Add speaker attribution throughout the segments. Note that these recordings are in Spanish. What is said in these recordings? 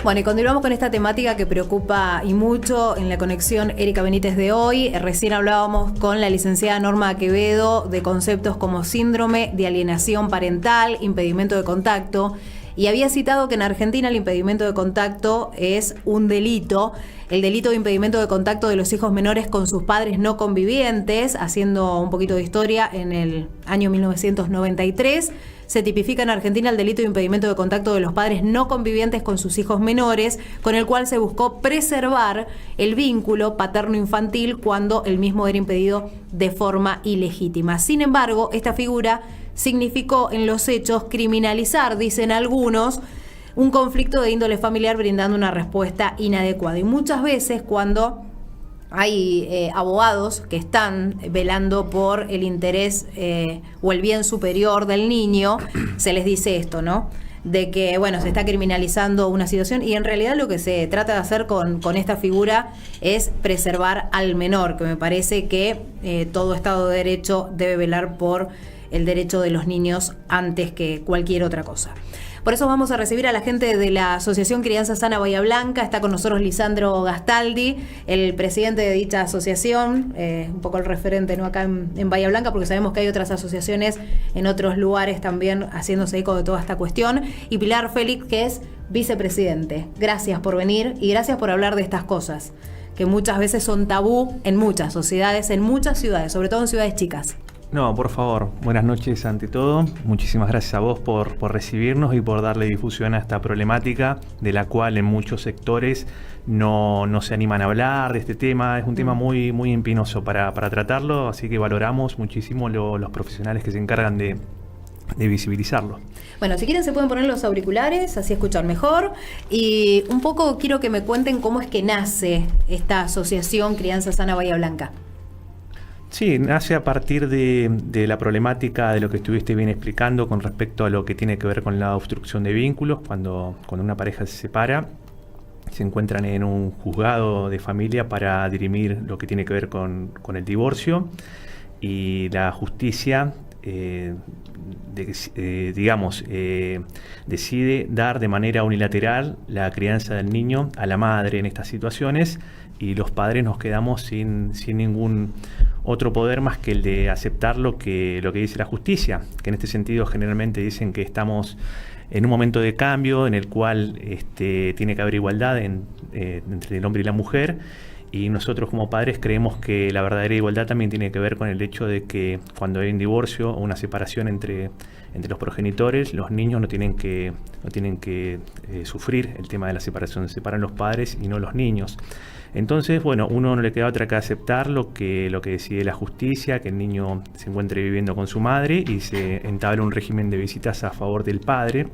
Speaker 1: Bueno, y continuamos con esta temática que preocupa y mucho en la conexión Erika Benítez de hoy. Recién hablábamos con la licenciada Norma Quevedo de conceptos como síndrome de alienación parental, impedimento de contacto, y había citado que en Argentina el impedimento de contacto es un delito, el delito de impedimento de contacto de los hijos menores con sus padres no convivientes. Haciendo un poquito de historia, en el año 1993 se tipifica en Argentina el delito de impedimento de contacto de los padres no convivientes con sus hijos menores, con el cual se buscó preservar el vínculo paterno-infantil cuando el mismo era impedido de forma ilegítima. Sin embargo, esta figura significó en los hechos criminalizar, dicen algunos, un conflicto de índole familiar, brindando una respuesta inadecuada. Y muchas veces cuando hay abogados que están velando por el interés o el bien superior del niño, se les dice esto, ¿no? De que, bueno, se está criminalizando una situación, y en realidad lo que se trata de hacer con esta figura es preservar al menor, que me parece que todo Estado de Derecho debe velar por el derecho de los niños antes que cualquier otra cosa. Por eso vamos a recibir a la gente de la Asociación Crianza Sana Bahía Blanca. Está con nosotros Lisandro Gastaldi, el presidente de dicha asociación, un poco el referente, ¿no?, acá en Bahía Blanca, porque sabemos que hay otras asociaciones en otros lugares también haciéndose eco de toda esta cuestión. Y Pilar Félix, que es vicepresidente. Gracias por venir y gracias por hablar de estas cosas, que muchas veces son tabú en muchas sociedades, en muchas ciudades, sobre todo en ciudades chicas.
Speaker 2: No, por favor. Buenas noches ante todo. Muchísimas gracias a vos por recibirnos y por darle difusión a esta problemática, de la cual en muchos sectores no se animan a hablar de este tema. Es un tema muy, muy empinoso para tratarlo, así que valoramos muchísimo los profesionales que se encargan de visibilizarlo.
Speaker 1: Bueno, si quieren se pueden poner los auriculares, así escuchar mejor. Y un poco quiero que me cuenten cómo es que nace esta asociación Crianza Sana Bahía Blanca.
Speaker 2: Sí, nace a partir de la problemática de lo que estuviste bien explicando con respecto a lo que tiene que ver con la obstrucción de vínculos. Cuando una pareja se separa, se encuentran en un juzgado de familia para dirimir lo que tiene que ver con el divorcio, y la justicia decide dar de manera unilateral la crianza del niño a la madre en estas situaciones, y los padres nos quedamos sin ningún otro poder más que el de aceptar lo que dice la justicia, que en este sentido generalmente dicen que estamos en un momento de cambio en el cual tiene que haber igualdad entre el hombre y la mujer, y nosotros como padres creemos que la verdadera igualdad también tiene que ver con el hecho de que cuando hay un divorcio o una separación entre los progenitores, los niños no tienen que sufrir el tema de la separación. Se separan los padres y no los niños. Entonces, bueno, uno no le queda otra que aceptar lo que decide la justicia, que el niño se encuentre viviendo con su madre, y se entabla un régimen de visitas a favor del padre,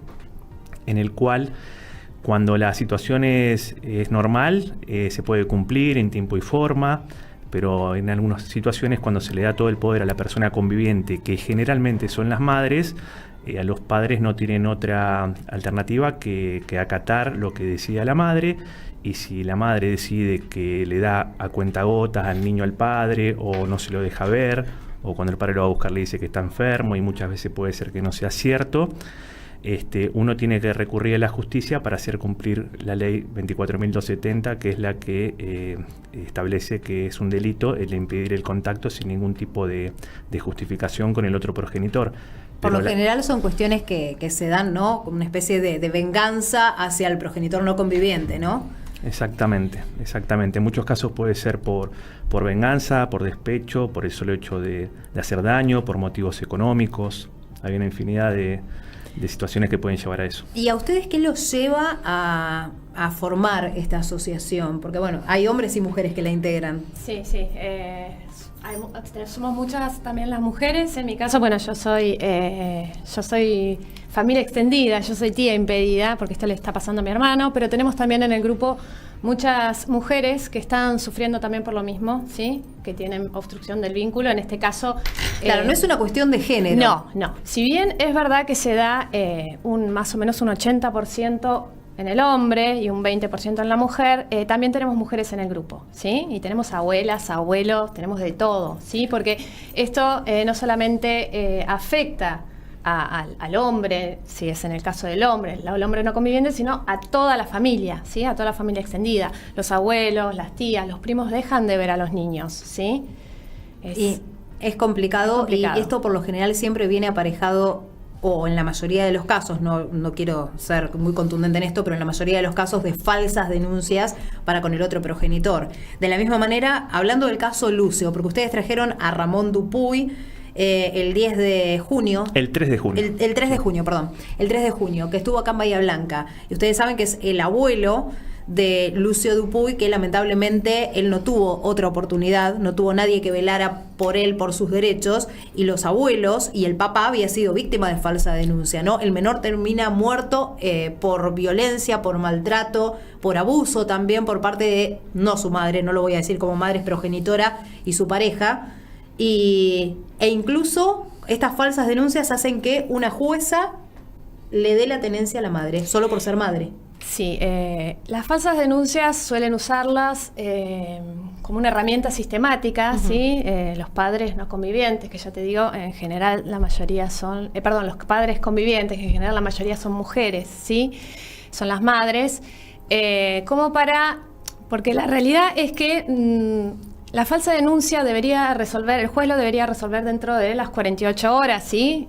Speaker 2: en el cual, cuando la situación es normal, se puede cumplir en tiempo y forma, pero en algunas situaciones, cuando se le da todo el poder a la persona conviviente, que generalmente son las madres, a los padres no tienen otra alternativa que acatar lo que decida la madre. Y si la madre decide que le da a cuentagotas al niño al padre, o no se lo deja ver, o cuando el padre lo va a buscar le dice que está enfermo, y muchas veces puede ser que no sea cierto, uno tiene que recurrir a la justicia para hacer cumplir la ley 24.270, que es la que establece que es un delito el impedir el contacto sin ningún tipo de justificación con el otro progenitor.
Speaker 1: Por lo general son cuestiones que se dan, ¿no?, como una especie de venganza hacia el progenitor no conviviente, ¿no?
Speaker 2: Exactamente. En muchos casos puede ser por venganza, por despecho, por el solo hecho de hacer daño, por motivos económicos. Hay una infinidad de situaciones que pueden llevar a eso.
Speaker 1: ¿Y a ustedes qué los lleva a formar esta asociación? Porque, bueno, hay hombres y mujeres que la integran.
Speaker 3: Sí. Somos muchas también las mujeres. En mi caso, bueno, yo soy familia extendida, yo soy tía impedida, porque esto le está pasando a mi hermano, pero tenemos también en el grupo muchas mujeres que están sufriendo también por lo mismo, ¿sí?, que tienen obstrucción del vínculo. En este caso...
Speaker 1: Claro, no es una cuestión de género.
Speaker 3: No. Si bien es verdad que se da más o menos un 80% en el hombre y un 20% en la mujer, también tenemos mujeres en el grupo, ¿sí? Y tenemos abuelas, abuelos, tenemos de todo, ¿sí? Porque esto no solamente afecta al hombre, si es en el caso del hombre, el hombre no conviviente, sino a toda la familia, ¿sí? A toda la familia extendida. Los abuelos, las tías, los primos dejan de ver a los niños, ¿sí?
Speaker 1: Y es complicado, y esto por lo general siempre viene aparejado, o en la mayoría de los casos, no quiero ser muy contundente en esto, pero en la mayoría de los casos de falsas denuncias para con el otro progenitor. De la misma manera, hablando del caso Lucio, porque ustedes trajeron a Ramón Dupuy el 10 de junio.
Speaker 2: El 3 de junio.
Speaker 1: El 3 de junio, perdón. El 3 de junio, que estuvo acá en Bahía Blanca. Y ustedes saben que es el abuelo de Lucio Dupuy, que lamentablemente él no tuvo otra oportunidad, no tuvo nadie que velara por él, por sus derechos, y los abuelos y el papá había sido víctima de falsa denuncia, ¿no? El menor termina muerto por violencia, por maltrato, por abuso también por parte de, no su madre, no lo voy a decir como madre, es progenitora, y su pareja, e incluso estas falsas denuncias hacen que una jueza le dé la tenencia a la madre, solo por ser madre.
Speaker 3: Sí, las falsas denuncias suelen usarlas como una herramienta sistemática, ¿sí? Los padres no convivientes, que ya te digo, en general la mayoría son, los padres convivientes, que en general la mayoría son mujeres, ¿sí? Son las madres, porque la realidad es que la falsa denuncia el juez lo debería resolver dentro de las 48 horas, ¿sí?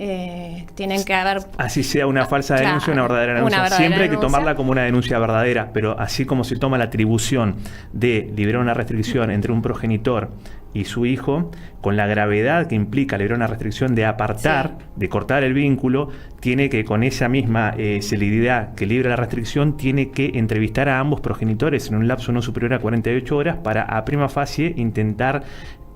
Speaker 3: Tienen que haber...
Speaker 2: Así sea una falsa denuncia, una verdadera denuncia. Siempre hay que tomarla como una denuncia verdadera, pero así como se toma la atribución de liberar una restricción entre un progenitor y su hijo, con la gravedad que implica liberar una restricción de apartar, de cortar el vínculo, tiene que, con esa misma celeridad que libra la restricción, tiene que entrevistar a ambos progenitores en un lapso no superior a 48 horas para, a prima facie, intentar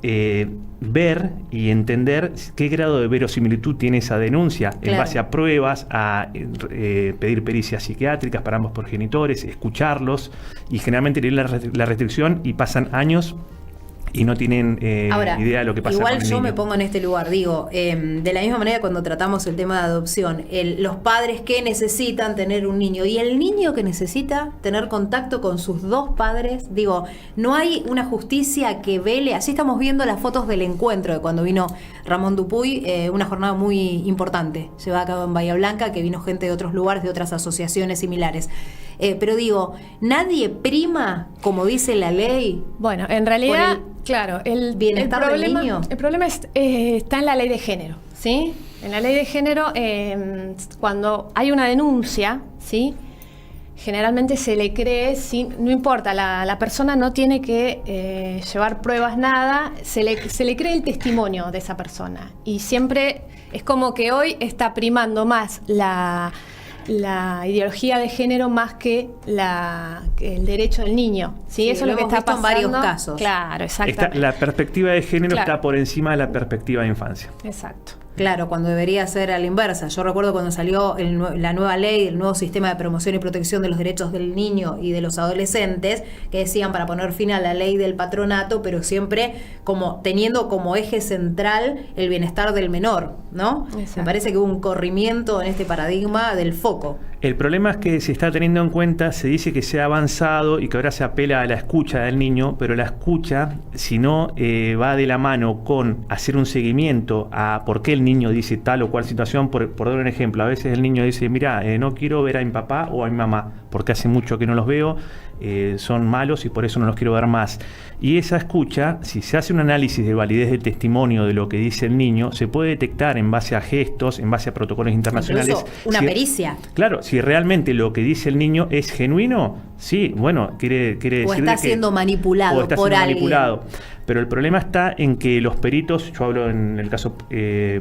Speaker 2: ver y entender qué grado de verosimilitud tiene esa denuncia, en base a pruebas, a pedir pericias psiquiátricas para ambos progenitores, escucharlos, y generalmente leer la restricción, y pasan años y no tienen
Speaker 1: Ahora,
Speaker 2: idea de lo que pasa
Speaker 1: igual
Speaker 2: con el
Speaker 1: yo
Speaker 2: niño.
Speaker 1: me pongo en este lugar, digo, de la misma manera cuando tratamos el tema de adopción, los padres que necesitan tener un niño y el niño que necesita tener contacto con sus dos padres, digo, no hay una justicia que vele. Así estamos viendo las fotos del encuentro de cuando vino Ramón Dupuy, una jornada muy importante llevada a cabo en Bahía Blanca, que vino gente de otros lugares, de otras asociaciones similares. Pero digo, nadie prima, como dice la ley.
Speaker 3: Bueno, en realidad, claro, el
Speaker 1: bienestar del niño.
Speaker 3: El problema está en la ley de género, ¿sí? En la ley de género, cuando hay una denuncia, ¿sí? Generalmente se le cree, no importa, la persona no tiene que llevar pruebas, nada, se le cree el testimonio de esa persona. Y siempre es como que hoy está primando más la ideología de género más que el derecho del niño, ¿sí?
Speaker 1: Sí,
Speaker 3: eso es lo que está pasando
Speaker 1: en varios casos.
Speaker 3: Claro, exactamente.
Speaker 2: La perspectiva de género está por encima de la perspectiva de infancia.
Speaker 3: Exacto.
Speaker 1: Claro, cuando debería ser a la inversa. Yo recuerdo cuando salió la nueva ley, el nuevo sistema de promoción y protección de los derechos del niño y de los adolescentes, que decían para poner fin a la ley del patronato, pero siempre como teniendo como eje central el bienestar del menor, ¿no?
Speaker 3: Exacto.
Speaker 1: Me parece que hubo un corrimiento en este paradigma del foco.
Speaker 2: El problema es que se está teniendo en cuenta, se dice que se ha avanzado y que ahora se apela a la escucha del niño, pero la escucha, si no va de la mano con hacer un seguimiento a por qué el niño dice tal o cual situación, por dar un ejemplo, a veces el niño dice, mira, no quiero ver a mi papá o a mi mamá, porque hace mucho que no los veo, son malos y por eso no los quiero ver más. Y esa escucha, si se hace un análisis de validez del testimonio de lo que dice el niño, se puede detectar en base a gestos, en base a protocolos internacionales.
Speaker 1: Incluso una pericia.
Speaker 2: Claro, si realmente lo que dice el niño es genuino, sí, bueno, quiere decir
Speaker 1: o está siendo manipulado por alguien.
Speaker 2: Pero el problema está en que los peritos, yo hablo en el caso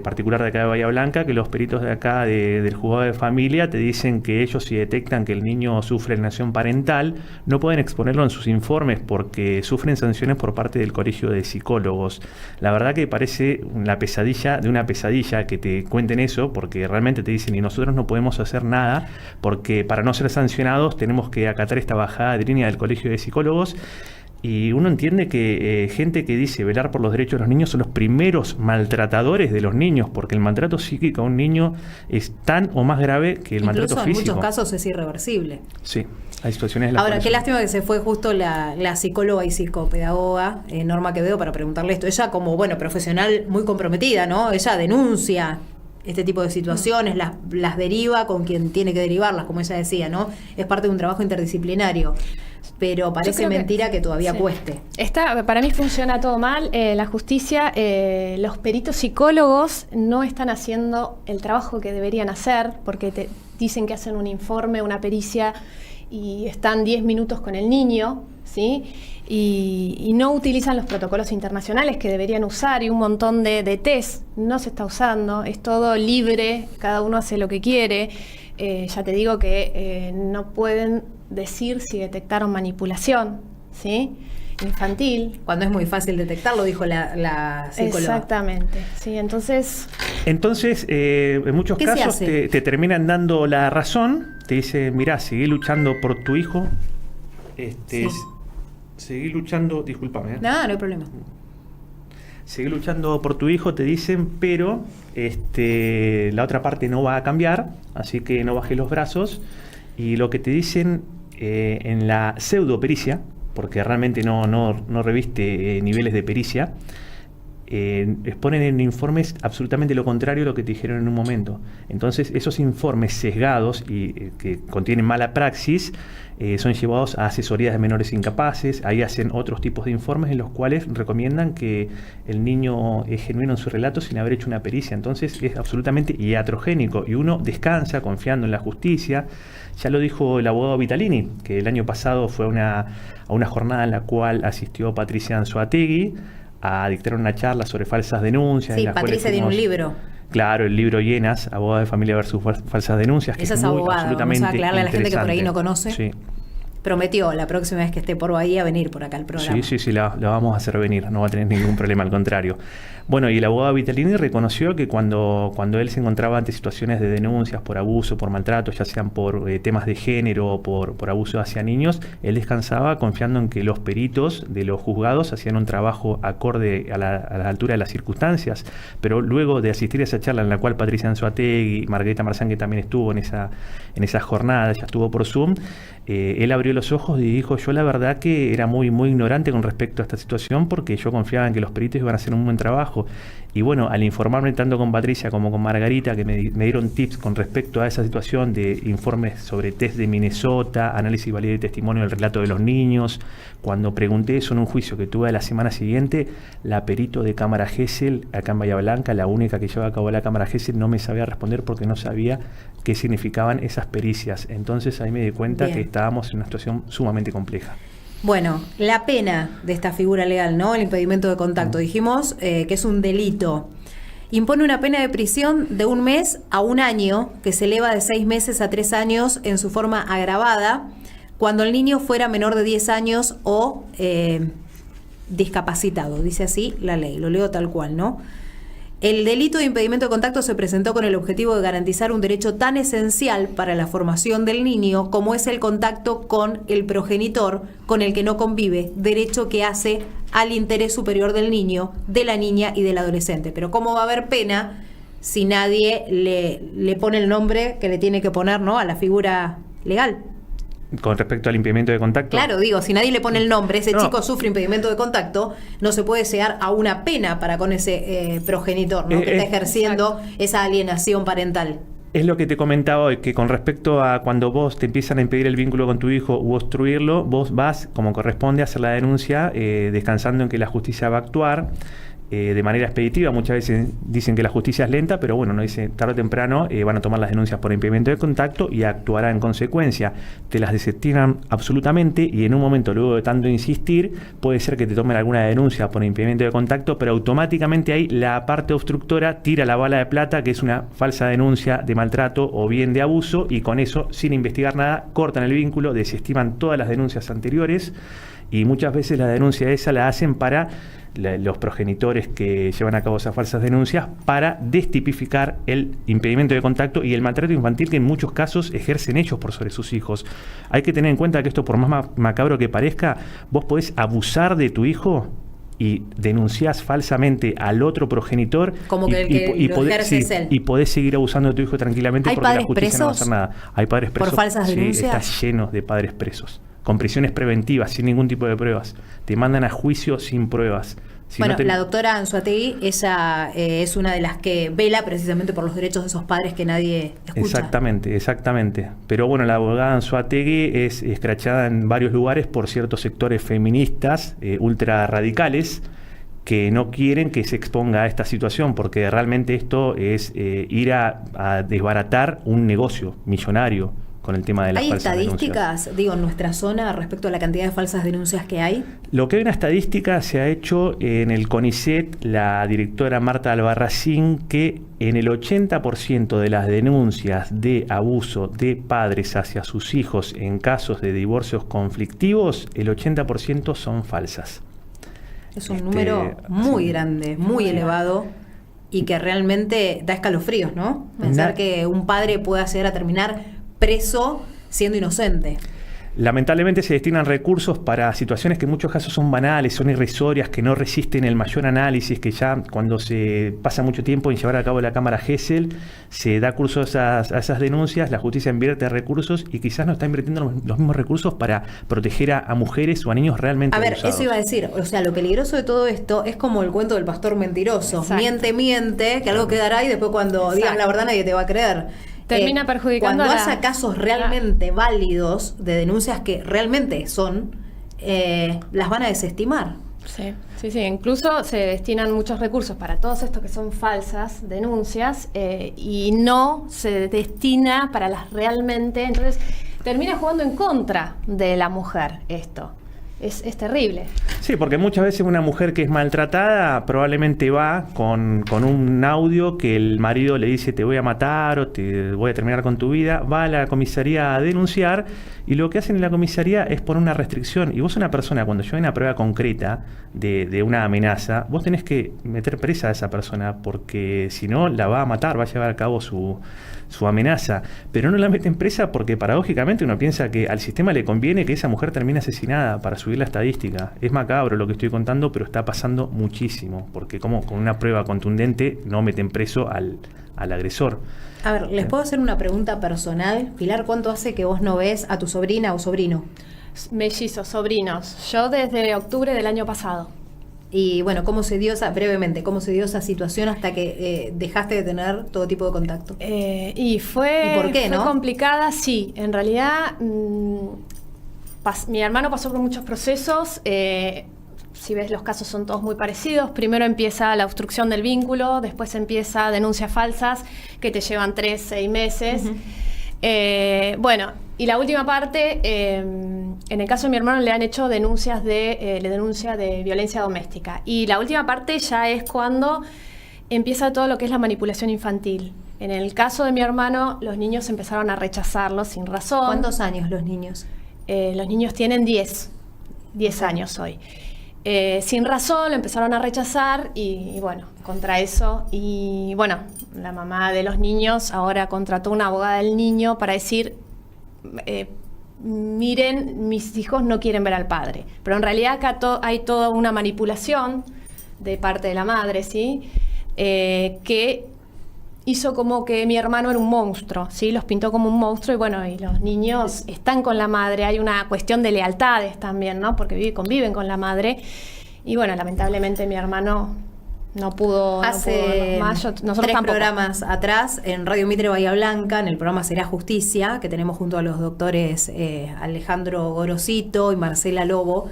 Speaker 2: particular de acá de Bahía Blanca, que los peritos de acá del juzgado de familia te dicen que ellos, si detectan que el niño sufre alienación parental, no pueden exponerlo en sus informes porque sufren sanciones por parte del colegio de psicólogos. La verdad que parece la pesadilla de una pesadilla que te cuenten eso, porque realmente te dicen, y nosotros no podemos hacer nada, porque para no ser sancionados tenemos que acatar esta bajada de línea del colegio de psicólogos. Y uno entiende que gente que dice velar por los derechos de los niños son los primeros maltratadores de los niños, porque el maltrato psíquico a un niño es tan o más grave que el maltrato físico.
Speaker 1: Incluso en muchos casos es irreversible.
Speaker 2: Sí, hay situaciones en las
Speaker 1: Ahora,
Speaker 2: cuales
Speaker 1: qué lástima que se fue justo la psicóloga y psicopedagoga Norma Quevedo para preguntarle esto. Ella como, profesional muy comprometida, ¿no? Ella denuncia este tipo de situaciones, las deriva con quien tiene que derivarlas, como ella decía, ¿no? Es parte de un trabajo interdisciplinario. Pero parece mentira que todavía cueste.
Speaker 3: Para mí funciona todo mal. La justicia, los peritos psicólogos no están haciendo el trabajo que deberían hacer, porque te dicen que hacen un informe, una pericia, y están 10 minutos con el niño, ¿sí? Y no utilizan los protocolos internacionales que deberían usar, y un montón de test no se está usando. Es todo libre, cada uno hace lo que quiere. Ya te digo que no pueden decir si detectaron manipulación, ¿sí? Infantil.
Speaker 1: Cuando es muy fácil detectarlo, dijo la psicóloga.
Speaker 3: Exactamente, sí, entonces...
Speaker 2: En muchos casos te terminan dando la razón, te dice, mirá, seguí luchando por tu hijo, seguí luchando, discúlpame.
Speaker 1: No hay problema.
Speaker 2: Seguí luchando por tu hijo, te dicen, pero la otra parte no va a cambiar, así que no bajes los brazos. Y lo que te dicen en la pseudopericia, porque realmente no reviste niveles de pericia, exponen en informes absolutamente lo contrario a lo que te dijeron en un momento. Entonces, esos informes sesgados y que contienen mala praxis son llevados a asesorías de menores incapaces. Ahí hacen otros tipos de informes en los cuales recomiendan que el niño es genuino en su relato sin haber hecho una pericia. Entonces, es absolutamente iatrogénico y uno descansa confiando en la justicia. Ya lo dijo el abogado Vitalini, que el año pasado fue a una jornada en la cual asistió Patricia Anzoátegui a dictar una charla sobre falsas denuncias.
Speaker 1: Sí, Patricia tiene un libro.
Speaker 2: Claro, el libro Llenas, Abogada de Familia versus Falsas Denuncias.
Speaker 1: Esa es abogada,
Speaker 2: absolutamente
Speaker 1: vamos a aclararle a la gente que por ahí no conoce.
Speaker 2: Sí.
Speaker 1: Prometió la próxima vez que esté por Bahía venir por acá al programa.
Speaker 2: Sí, la vamos a hacer venir, no va a tener ningún problema, al contrario. Bueno, y el abogado Vitalini reconoció que cuando él se encontraba ante situaciones de denuncias por abuso, por maltrato, ya sean por temas de género o por abuso hacia niños, él descansaba confiando en que los peritos de los juzgados hacían un trabajo acorde a la altura de las circunstancias. Pero luego de asistir a esa charla en la cual Patricia Anzoátegui y Margarita Marzán, que también estuvo en esa jornada, ya estuvo por Zoom, él abrió los ojos y dijo, yo la verdad que era muy ignorante con respecto a esta situación porque yo confiaba en que los peritos iban a hacer un buen trabajo. Y bueno, al informarme tanto con Patricia como con Margarita, que me dieron tips con respecto a esa situación de informes sobre test de Minnesota, análisis y validez de testimonio del relato de los niños, cuando pregunté eso en un juicio que tuve a la semana siguiente, la perito de Cámara Gesell, acá en Bahía Blanca, la única que lleva a cabo la Cámara Gesell, no me sabía responder porque no sabía qué significaban esas pericias. Entonces ahí me di cuenta que estábamos en una situación sumamente compleja.
Speaker 1: Bueno, la pena de esta figura legal, ¿no? El impedimento de contacto. Dijimos que es un delito. Impone una pena de prisión de 1 mes a 1 año, que se eleva de 6 meses a 3 años en su forma agravada, cuando el niño fuera menor de 10 años o discapacitado. Dice así la ley, lo leo tal cual, ¿no? El delito de impedimento de contacto se presentó con el objetivo de garantizar un derecho tan esencial para la formación del niño como es el contacto con el progenitor con el que no convive, derecho que hace al interés superior del niño, de la niña y del adolescente. Pero ¿cómo va a haber pena si nadie le pone el nombre que le tiene que poner, ¿no?, a la figura legal?
Speaker 2: Con respecto al impedimento de contacto.
Speaker 1: Claro, digo, si nadie le pone el nombre, ese chico sufre impedimento de contacto, no se puede llegar a una pena para con ese progenitor, ¿no?, que está ejerciendo esa alienación parental.
Speaker 2: Es lo que te comentaba hoy, que con respecto a cuando vos te empiezan a impedir el vínculo con tu hijo u obstruirlo, vos vas, como corresponde, a hacer la denuncia, descansando en que la justicia va a actuar de manera expeditiva. Muchas veces dicen que la justicia es lenta, pero bueno, no dice tarde o temprano van a tomar las denuncias por impedimento de contacto y actuará en consecuencia. Te las desestiman absolutamente y en un momento, luego de tanto insistir, puede ser que te tomen alguna denuncia por impedimento de contacto, pero automáticamente ahí la parte obstructora tira la bala de plata, que es una falsa denuncia de maltrato o bien de abuso, y con eso, sin investigar nada, cortan el vínculo, desestiman todas las denuncias anteriores, y muchas veces la denuncia esa la hacen para los progenitores que llevan a cabo esas falsas denuncias, para destipificar el impedimento de contacto y el maltrato infantil que en muchos casos ejercen ellos por sobre sus hijos. Hay que tener en cuenta que esto, por más macabro que parezca, vos podés abusar de tu hijo y denunciás falsamente al otro progenitor,
Speaker 1: como que lo ejerce es él.
Speaker 2: Y podés seguir abusando de tu hijo tranquilamente porque la justicia no va a hacer nada. Hay padres presos.
Speaker 1: ¿Por falsas denuncias?
Speaker 2: Está lleno de padres presos, con prisiones preventivas, sin ningún tipo de pruebas. Te mandan a juicio sin pruebas.
Speaker 1: Bueno, la doctora Anzoátegui, ella es una de las que vela precisamente por los derechos de esos padres que nadie escucha.
Speaker 2: Exactamente. Pero bueno, la abogada Anzoátegui es escrachada en varios lugares por ciertos sectores feministas ultra radicales que no quieren que se exponga a esta situación, porque realmente esto es ir a desbaratar un negocio millonario con el tema de las falsas denuncias. ¿Hay
Speaker 1: estadísticas, en nuestra zona respecto a la cantidad de falsas denuncias que hay?
Speaker 2: Lo que hay una estadística se ha hecho en el CONICET, la directora Marta Albarracín, que en el 80% de las denuncias de abuso de padres hacia sus hijos en casos de divorcios conflictivos, el 80% son falsas.
Speaker 1: Es un número muy grande, muy elevado, y que realmente da escalofríos, ¿no? Pensar que un padre pueda llegar a terminar preso siendo inocente.
Speaker 2: Lamentablemente se destinan recursos para situaciones que en muchos casos son banales, son irrisorias, que no resisten el mayor análisis, que ya cuando se pasa mucho tiempo en llevar a cabo la cámara Gesell, se da curso a esas denuncias, la justicia invierte recursos y quizás no está invirtiendo los mismos recursos para proteger a mujeres o a niños realmente abusados.
Speaker 1: Eso iba a decir, o sea, lo peligroso de todo esto es como el cuento del pastor mentiroso. Exacto. Miente, que algo quedará y después cuando digas la verdad nadie te va a creer.
Speaker 3: Termina perjudicando
Speaker 1: cuando haya casos realmente válidos de denuncias que realmente son, las van a desestimar.
Speaker 3: Sí. Incluso se destinan muchos recursos para todos estos que son falsas denuncias y no se destina para las realmente. Entonces termina jugando en contra de la mujer esto. Es terrible.
Speaker 2: Sí, porque muchas veces una mujer que es maltratada probablemente va con un audio que el marido le dice te voy a matar o te voy a terminar con tu vida, va a la comisaría a denunciar y lo que hacen en la comisaría es poner una restricción. Y vos una persona, cuando lleva una prueba concreta de una amenaza, vos tenés que meter presa a esa persona porque si no la va a matar, va a llevar a cabo su amenaza, pero no la meten presa porque paradójicamente uno piensa que al sistema le conviene que esa mujer termine asesinada para subir la estadística. Es macabro lo que estoy contando, pero está pasando muchísimo, porque como con una prueba contundente no meten preso al agresor.
Speaker 1: A ver, ¿les puedo hacer una pregunta personal? Pilar, ¿cuánto hace que vos no ves a tu sobrina o sobrino?
Speaker 3: Mellizos, sobrinos. Yo desde octubre del año pasado.
Speaker 1: Y bueno, ¿cómo se dio esa situación hasta que dejaste de tener todo tipo de contacto?
Speaker 3: ¿Y por qué, no? Fue complicada, sí. En realidad, mi hermano pasó por muchos procesos. Si ves, los casos son todos muy parecidos. Primero empieza la obstrucción del vínculo, después empieza denuncias falsas que te llevan 3, 6 meses. Y la última parte, en el caso de mi hermano le han hecho denuncia de violencia doméstica. Y la última parte ya es cuando empieza todo lo que es la manipulación infantil. En el caso de mi hermano, los niños empezaron a rechazarlo sin razón.
Speaker 1: ¿Cuántos años los niños?
Speaker 3: Los niños tienen 10 años hoy. Sin razón lo empezaron a rechazar y bueno, contra eso. Y bueno, la mamá de los niños ahora contrató una abogada del niño para decir... miren, mis hijos no quieren ver al padre. Pero en realidad acá hay toda una manipulación de parte de la madre, ¿sí? Que hizo como que mi hermano era un monstruo, ¿sí? Los pintó como un monstruo y bueno, y los niños están con la madre. Hay una cuestión de lealtades también, ¿no? Porque conviven con la madre. Y bueno, lamentablemente mi hermano... No pudo más. Nosotros
Speaker 1: 3 programas atrás, en Radio Mitre Bahía Blanca, en el programa Será Justicia, que tenemos junto a los doctores Alejandro Gorosito y Marcela Lobo,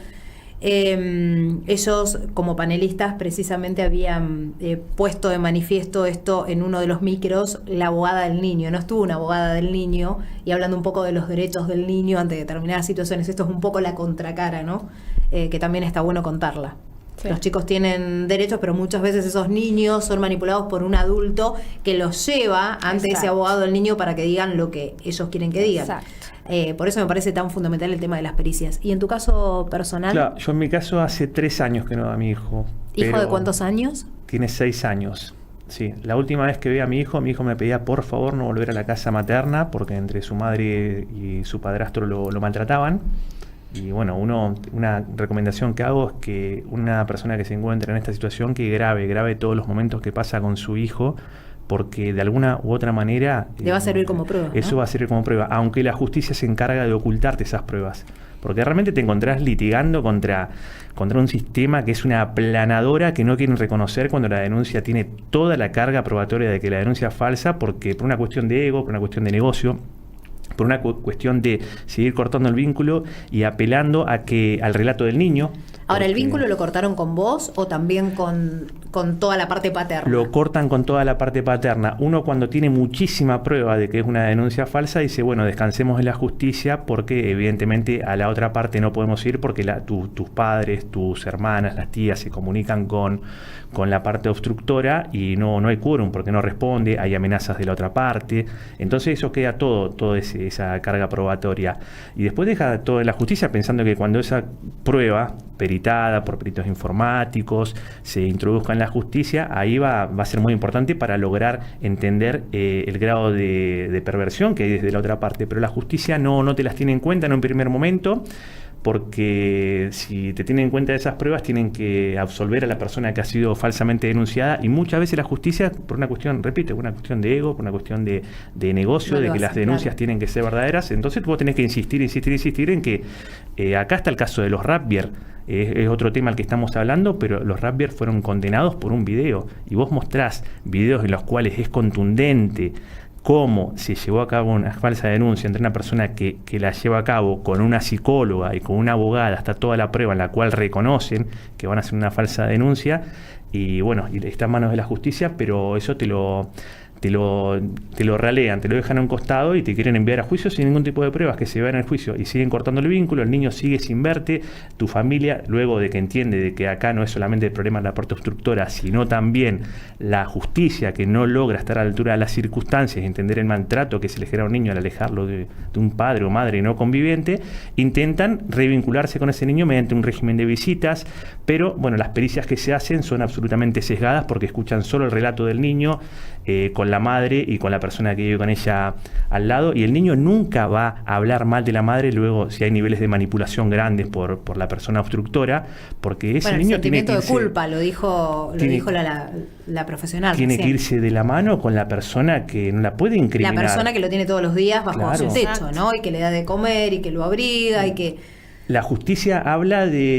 Speaker 1: ellos como panelistas precisamente habían puesto de manifiesto esto en uno de los micros, la abogada del niño. No estuvo una abogada del niño y hablando un poco de los derechos del niño ante determinadas situaciones. Esto es un poco la contracara, ¿no? Que también está bueno contarla. Sí. Los chicos tienen derechos, pero muchas veces esos niños son manipulados por un adulto que los lleva ante ese abogado del niño para que digan lo que ellos quieren que digan. Por eso me parece tan fundamental el tema de las pericias. ¿Y en tu caso personal?
Speaker 2: Claro, yo en mi caso hace 3 años que no veo a mi hijo.
Speaker 1: ¿Hijo de cuántos años?
Speaker 2: Tiene 6 años. Sí, la última vez que vi a mi hijo me pedía por favor no volver a la casa materna porque entre su madre y su padrastro lo maltrataban. Y bueno, una recomendación que hago es que una persona que se encuentre en esta situación que grabe todos los momentos que pasa con su hijo porque de alguna u otra manera...
Speaker 1: Le va a servir como prueba,
Speaker 2: Eso
Speaker 1: ¿no?
Speaker 2: va a servir como prueba, aunque la justicia se encarga de ocultarte esas pruebas. Porque realmente te encontrás litigando contra un sistema que es una aplanadora que no quieren reconocer cuando la denuncia tiene toda la carga probatoria de que la denuncia es falsa, porque por una cuestión de ego, por una cuestión de negocio, por una cuestión de seguir cortando el vínculo y apelando al relato del niño.
Speaker 1: Ahora, ¿el vínculo lo cortaron con vos o también con toda la parte paterna?
Speaker 2: Lo cortan con toda la parte paterna. Uno, cuando tiene muchísima prueba de que es una denuncia falsa, dice, bueno, descansemos en la justicia, porque evidentemente a la otra parte no podemos ir, porque tus padres, tus hermanas, las tías se comunican con la parte obstructora y no hay quórum porque no responde, hay amenazas de la otra parte. Entonces eso queda toda esa carga probatoria. Y después deja todo en la justicia, pensando que cuando esa prueba, peritada por peritos informáticos, se introduzca en la justicia, ahí va a ser muy importante para lograr entender el grado de perversión que hay desde la otra parte. Pero la justicia no te las tiene en cuenta en un primer momento, porque si te tienen en cuenta esas pruebas, tienen que absolver a la persona que ha sido falsamente denunciada, y muchas veces la justicia, por una cuestión, repito, por una cuestión de ego, por una cuestión de negocio, de que las denuncias tienen que ser verdaderas. Entonces vos tenés que insistir en que acá está el caso de los Rapier. Es otro tema al que estamos hablando, pero los Rapier fueron condenados por un video, y vos mostrás videos en los cuales es contundente cómo se llevó a cabo una falsa denuncia entre una persona que la lleva a cabo con una psicóloga y con una abogada, hasta toda la prueba en la cual reconocen que van a hacer una falsa denuncia, y bueno, y está en manos de la justicia, pero eso te lo ralean, te lo dejan a un costado y te quieren enviar a juicio sin ningún tipo de pruebas, que se vean en el juicio y siguen cortando el vínculo. El niño sigue sin verte, tu familia, luego de que entiende de que acá no es solamente el problema de la parte obstructora, sino también la justicia, que no logra estar a la altura de las circunstancias y entender el maltrato que se le genera a un niño al alejarlo de un padre o madre no conviviente, intentan revincularse con ese niño mediante un régimen de visitas, pero bueno, las pericias que se hacen son absolutamente sesgadas porque escuchan solo el relato del niño con la madre y con la persona que vive con ella al lado, y el niño nunca va a hablar mal de la madre luego si hay niveles de manipulación grandes por la persona obstructora, porque ese niño tiene que irse,
Speaker 1: el sentimiento de culpa, lo dijo la profesional.
Speaker 2: Tiene que irse de la mano con la persona que no la puede incriminar.
Speaker 1: La persona que lo tiene todos los días bajo su techo, ¿no? Y que le da de comer y que lo abriga y que...
Speaker 2: La justicia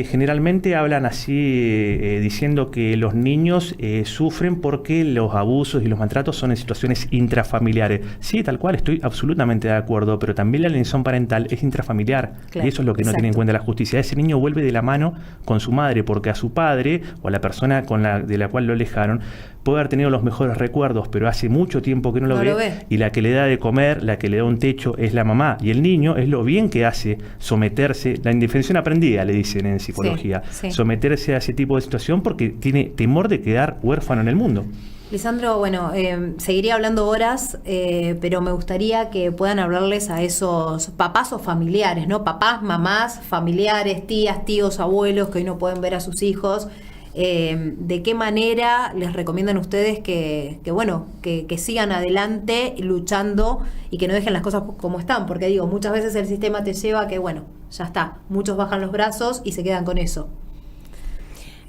Speaker 2: generalmente hablan así, diciendo que los niños sufren porque los abusos y los maltratos son en situaciones intrafamiliares. Sí, tal cual, estoy absolutamente de acuerdo, pero también la alienación parental es intrafamiliar. Claro, y eso es lo que no tiene en cuenta la justicia. Ese niño vuelve de la mano con su madre, porque a su padre o a la persona de la cual lo alejaron puede haber tenido los mejores recuerdos, pero hace mucho tiempo que no lo ve, y la que le da de comer, la que le da un techo es la mamá, y el niño es lo bien que hace someterse, la indefensión aprendida, le dicen en psicología, someterse a ese tipo de situación porque tiene temor de quedar huérfano en el mundo.
Speaker 1: Lisandro, bueno, seguiría hablando horas, pero me gustaría que puedan hablarles a esos papás o familiares, ¿no? Papás, mamás, familiares, tías, tíos, abuelos que hoy no pueden ver a sus hijos. ¿De qué manera les recomiendan ustedes que sigan adelante luchando y que no dejen las cosas como están? Porque digo, muchas veces el sistema te lleva a que, bueno, ya está, muchos bajan los brazos y se quedan con eso.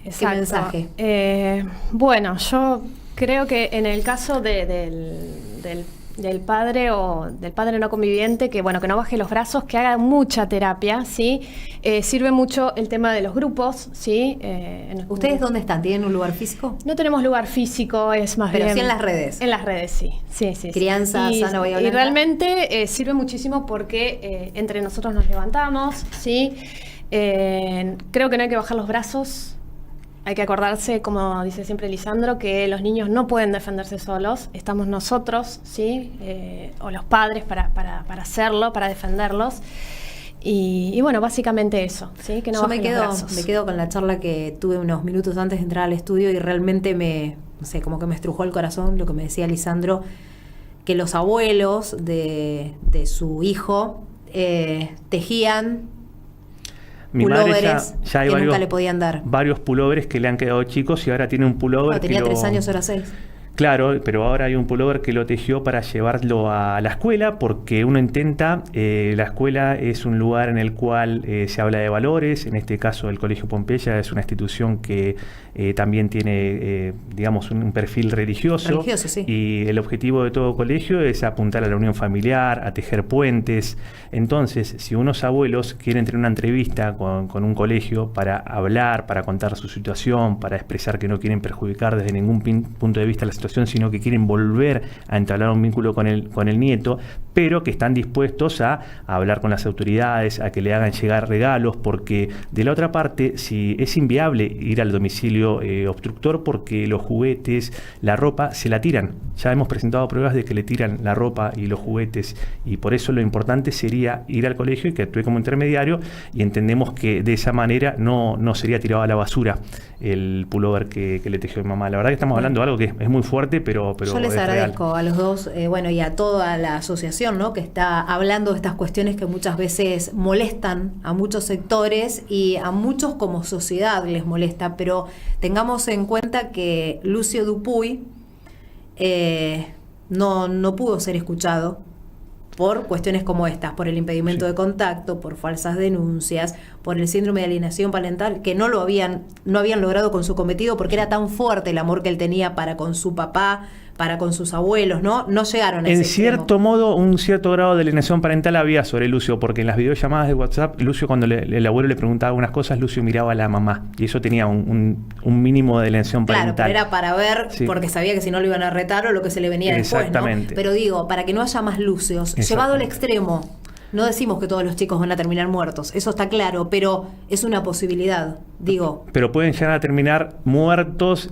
Speaker 3: Exacto.
Speaker 1: ¿Qué mensaje?
Speaker 3: Bueno, yo creo que en el caso del padre o del padre no conviviente, que bueno, que no baje los brazos, que haga mucha terapia, ¿sí? Sirve mucho el tema de los grupos, ¿sí?
Speaker 1: ¿Ustedes dónde están? ¿Tienen un lugar físico?
Speaker 3: No tenemos lugar físico, es más bien...
Speaker 1: Pero sí en las redes.
Speaker 3: En las redes, sí.
Speaker 1: Crianza sana, Bahía Blanca.
Speaker 3: Y realmente sirve muchísimo porque entre nosotros nos levantamos, ¿sí? Creo que no hay que bajar los brazos. Hay que acordarse, como dice siempre Lisandro, que los niños no pueden defenderse solos. Estamos nosotros, ¿sí? O los padres para hacerlo, para defenderlos. Y bueno, básicamente eso, ¿sí? Que no bajen los brazos.
Speaker 1: Me quedo con la charla que tuve unos minutos antes de entrar al estudio y realmente como que me estrujó el corazón lo que me decía Lisandro, que los abuelos de su hijo tejían
Speaker 2: Mi madre
Speaker 1: pulóveres
Speaker 2: ya hay
Speaker 1: que
Speaker 2: varios,
Speaker 1: nunca le podían dar.
Speaker 2: Varios pulóveres que le han quedado chicos y ahora tiene un pullover.
Speaker 1: Tenía 3 años, ahora 6.
Speaker 2: Claro, pero ahora hay un pullover que lo tejió para llevarlo a la escuela, porque uno intenta, la escuela es un lugar en el cual se habla de valores. En este caso el Colegio Pompeya es una institución que también tiene, digamos, un perfil religioso.
Speaker 1: Sí.
Speaker 2: Y el objetivo de todo colegio es apuntar a la unión familiar, a tejer puentes. Entonces, si unos abuelos quieren tener una entrevista con un colegio para hablar, para contar su situación, para expresar que no quieren perjudicar desde ningún punto de vista la situación, sino que quieren volver a entablar un vínculo con el nieto, pero que están dispuestos a hablar con las autoridades, a que le hagan llegar regalos, porque de la otra parte, si es inviable ir al domicilio obstructor, porque los juguetes, la ropa, se la tiran. Ya hemos presentado pruebas de que le tiran la ropa y los juguetes, y por eso lo importante sería ir al colegio y que actúe como intermediario, y entendemos que de esa manera no sería tirado a la basura el pullover que le tejió mi mamá. La verdad que estamos hablando de algo que es muy fuerte, pero
Speaker 1: yo les agradezco a los dos, y a toda la asociación, ¿no?, que está hablando de estas cuestiones que muchas veces molestan a muchos sectores y a muchos como sociedad les molesta, pero tengamos en cuenta que Lucio Dupuy no pudo ser escuchado por cuestiones como estas, por el impedimento de contacto, por falsas denuncias, por el síndrome de alienación parental, que no habían logrado con su cometido porque era tan fuerte el amor que él tenía para con su papá, para con sus abuelos, ¿no? No llegaron a ese extremo. En cierto
Speaker 2: modo, un cierto grado de alienación parental había sobre Lucio, porque en las videollamadas de WhatsApp, Lucio, cuando el abuelo le preguntaba algunas cosas, Lucio miraba a la mamá, y eso tenía un mínimo de alienación parental.
Speaker 1: Claro, pero era para ver, porque sabía que si no lo iban a retar o lo que se le venía después, ¿no? Pero digo, para que no haya más Lucios, llevado al extremo. No decimos que todos los chicos van a terminar muertos, eso está claro, pero es una posibilidad, digo. Pero pueden llegar a terminar muertos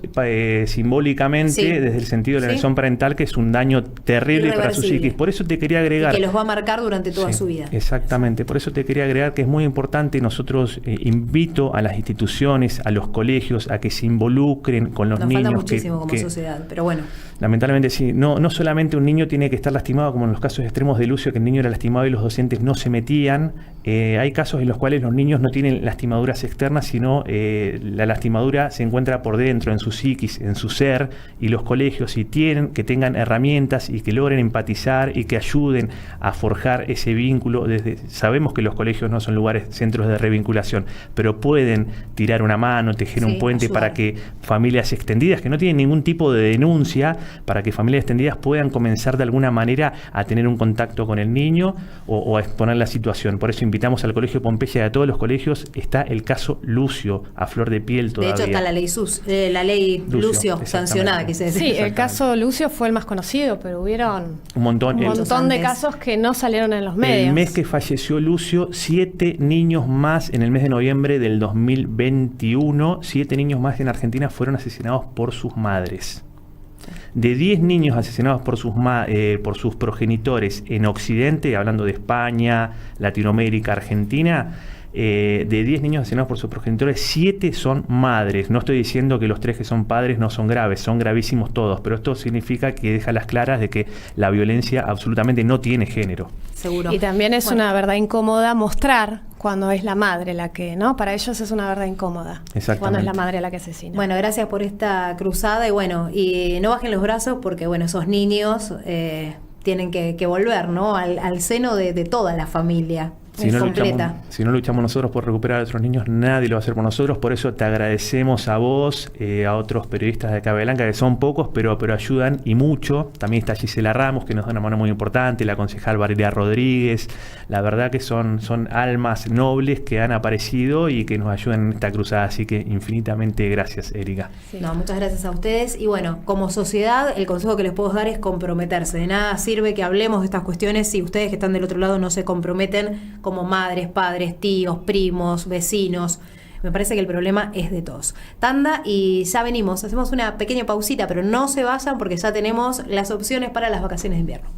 Speaker 1: simbólicamente, desde el sentido de la alienación parental, que es un daño terrible para su psiquis. Por eso te quería agregar... Y que los va a marcar durante toda su vida. Exactamente, por eso te quería agregar que es muy importante. Nosotros invito a las instituciones, a los colegios, a que se involucren con los niños. Nos falta muchísimo como sociedad, pero bueno. Lamentablemente sí, no solamente un niño tiene que estar lastimado, como en los casos extremos de Lucio, que el niño era lastimado y los docentes no se metían. Hay casos en los cuales los niños no tienen lastimaduras externas, sino la lastimadura se encuentra por dentro, en su psiquis, en su ser, y los colegios, si tienen, que tengan herramientas y que logren empatizar y que ayuden a forjar ese vínculo. Sabemos que los colegios no son lugares, centros de revinculación, pero pueden tirar una mano, tejer un puente, ayudar para que familias extendidas, que no tienen ningún tipo de denuncia, para que familias extendidas puedan comenzar de alguna manera a tener un contacto con el niño o a exponer la situación. Por eso invitamos al Colegio Pompeya y a todos los colegios. Está el caso Lucio, a flor de piel todavía. De hecho está la ley Lucio sancionada, quise decir.
Speaker 3: Sí, el caso Lucio fue el más conocido, pero hubieron un montón de casos que no salieron en los medios.
Speaker 2: El mes que falleció Lucio, 7 niños más en el mes de noviembre del 2021, 7 niños más en Argentina fueron asesinados por sus madres. De 10 niños asesinados por sus progenitores en Occidente, hablando de España, Latinoamérica, Argentina, de 10 niños asesinados por sus progenitores, 7 son madres. No estoy diciendo que los 3 que son padres no son graves, son gravísimos todos, pero esto significa que deja las claras de que la violencia absolutamente no tiene género.
Speaker 3: Seguro. Y también es una verdad incómoda mostrar cuando es la madre la que, ¿no? Para ellos es una verdad incómoda. Exactamente. Cuando es la madre la que asesina.
Speaker 1: Bueno, gracias por esta cruzada y no bajen los brazos porque, esos niños tienen que volver, ¿no? Al seno de toda la familia. Si no luchamos nosotros por recuperar a otros niños, nadie lo va a hacer por nosotros. Por eso te agradecemos a vos, a otros periodistas de Cabe Blanca, que son pocos, pero ayudan y mucho. También está Gisela Ramos, que nos da una mano muy importante, la concejal Valeria Rodríguez. La verdad que son almas nobles que han aparecido y que nos ayudan en esta cruzada. Así que infinitamente gracias, Erika. Sí. Muchas gracias a ustedes. Y como sociedad, el consejo que les puedo dar es comprometerse. De nada sirve que hablemos de estas cuestiones si ustedes que están del otro lado no se comprometen como madres, padres, tíos, primos, vecinos. Me parece que el problema es de todos. Tanda y ya venimos. Hacemos una pequeña pausita, pero no se vayan porque ya tenemos las opciones para las vacaciones de invierno.